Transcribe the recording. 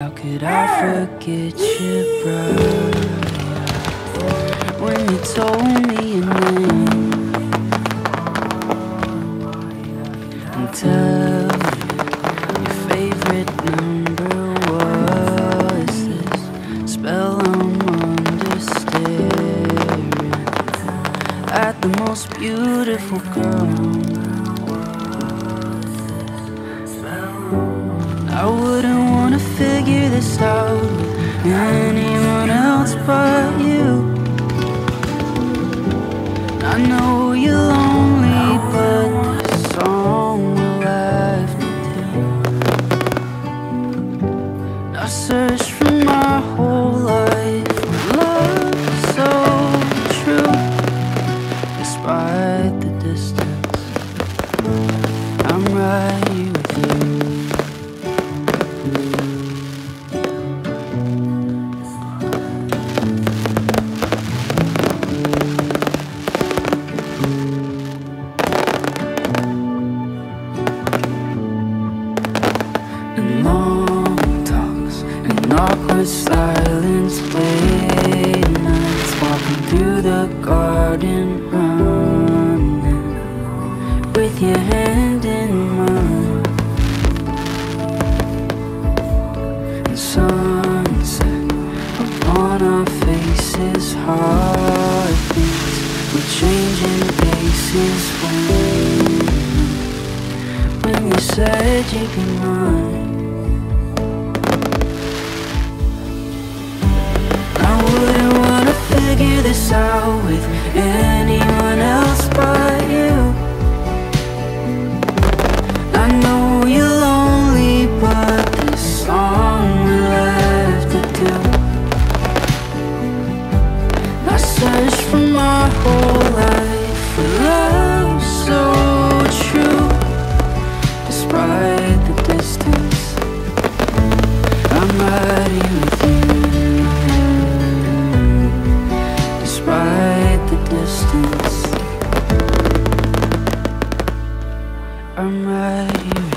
How could I forget your bright when you told me your name and tell me your favorite number was this spell I'm under staring at the most beautiful girl. I wouldn't wanna figure this out with anyone else but you. I know you're lonely, but this song will have to do. I searched for my whole life for love so true. Despite the distance, I'm right here with you. Awkward silence, late nights, walking through the garden, running with your hand in mine. And sunset upon our faces, heartbeats, we're changing places when you said you'd be mine. Figure this out with anyone else but you. I know you're lonely, but this song will have to do. I searched for my whole life for love so true. Despite the distance, I'm right here with you. Despite the distance, I'm right here.